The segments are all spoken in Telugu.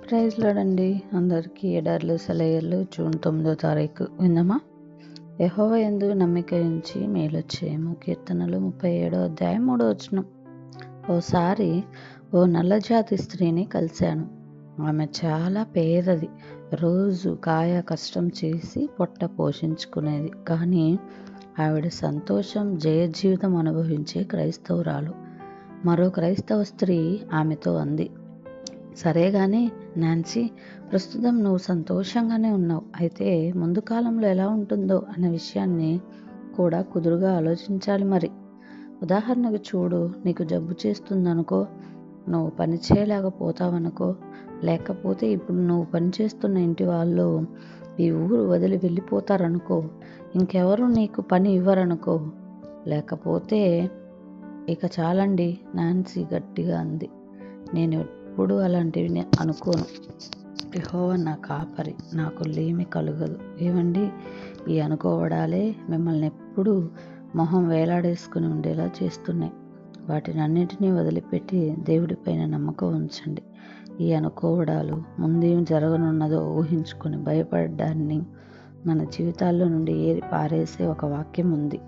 ప్రైజ్ లార్డ్ అందరికీ ఎడార్లు సెలయర్లు జూన్ 9వ తారీఖు విందమా. యెహోవా యందు నమ్మిక ఉంచి మేలు చేయము. కీర్తనలు 37వ అధ్యాయం 3వ వచనం. ఓసారి ఓ నల్లజాతి స్త్రీని కలిశాను. ఆమె చాలా పేదది. రోజు కాయ కష్టం చేసి పొట్ట పోషించుకునేది. కానీ ఆవిడ సంతోషం జయ జీవితం అనుభవించే క్రైస్తవురాలు. మరో క్రైస్తవ స్త్రీ ఆమెతో అంది, సరే కానీ నాన్సీ, ప్రస్తుతం నువ్వు సంతోషంగానే ఉన్నావు. అయితే ముందు కాలంలో ఎలా ఉంటుందో అనే విషయాన్ని కూడా కుదురుగా ఆలోచించాలి. మరి ఉదాహరణకు చూడు, నీకు జబ్బు చేస్తుందనుకో, నువ్వు పని చేయలేకపోతావనుకో, లేకపోతే ఇప్పుడు నువ్వు పనిచేస్తున్న ఇంటి వాళ్ళు ఈ ఊరు వదిలి వెళ్ళిపోతారనుకో, ఇంకెవరు నీకు పని ఇవ్వరనుకో, లేకపోతే ఇక చాలండి. నాన్సీ గట్టిగా అంది, నేను ఎప్పుడు అలాంటివి అనుకోను. యెహోవా నా కాపరి, నాకు లేమి కలుగదు. ఏమండి, ఈ అనుకోవడాలే మిమ్మల్ని ఎప్పుడూ మొహం వేలాడేసుకుని ఉండేలా చేస్తున్నాయి. వాటినన్నిటినీ వదిలిపెట్టి దేవుడిపైన నమ్మకం ఉంచండి. ఈ అనుకోవడాలు ముందేం జరగనున్నదో ఊహించుకుని భయపడడాన్ని మన జీవితాల్లో నుండి ఏరి పారేసే ఒక వాక్యం ఉంది.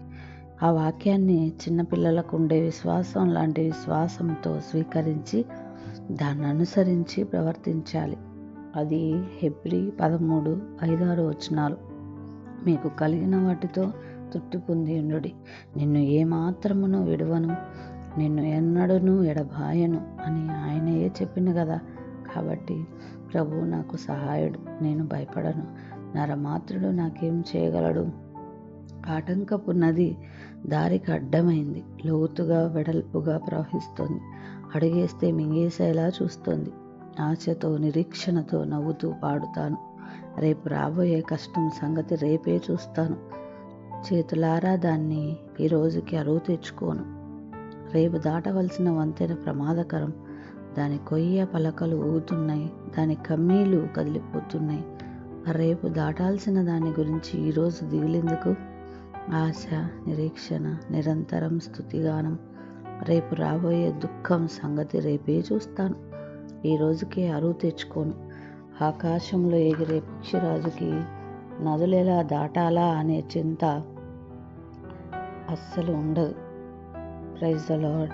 ఆ వాక్యాన్ని చిన్నపిల్లలకు ఉండే విశ్వాసం లాంటి విశ్వాసంతో స్వీకరించి దాన్ని అనుసరించి ప్రవర్తించాలి. అది హెబ్రీ 13:5-6 వచనాలు. మీకు కలిగిన వాటితో తృప్తి పొంది ఉండుడి. నిన్ను ఏమాత్రమును విడువను, నిన్ను ఎన్నడూను ఎడబాయను అని ఆయనయే చెప్పింది కదా. కాబట్టి ప్రభువు నాకు సహాయుడు, నేను భయపడను. నరమాత్రుడు నాకేం చేయగలడు? ఆటంకపు నది దారికి అడ్డమైంది, లోతుగా వెడల్పుగా ప్రవహిస్తుంది, అడుగేస్తే మింగేసేలా చూస్తుంది. ఆశతో నిరీక్షణతో నవ్వుతూ పాడుతాను. రేపు రాబోయే కష్టం సంగతి రేపే చూస్తాను. చేతులారా దాన్ని ఈ రోజుకి అరువు తెచ్చుకోను. రేపు దాటవలసిన వంతెన ప్రమాదకరం. దాని కొయ్య పలకలు ఊగుతున్నాయి, దాని కమ్మీలు కదిలిపోతున్నాయి. రేపు దాటాల్సిన దాని గురించి ఈరోజు దిగులెందుకు? ఆశ, నిరీక్షణ, నిరంతరం స్తుతిగానం. రేపు రాబోయే దుఃఖం సంగతి రేపే చూస్తాను. ఈ రోజుకే అరువు తెచ్చుకోను. ఆకాశంలో ఎగిరే పక్షిరాజుకి నదులు ఎలా దాటాలా అనే చింత అస్సలు ఉండదు. Praise the lord.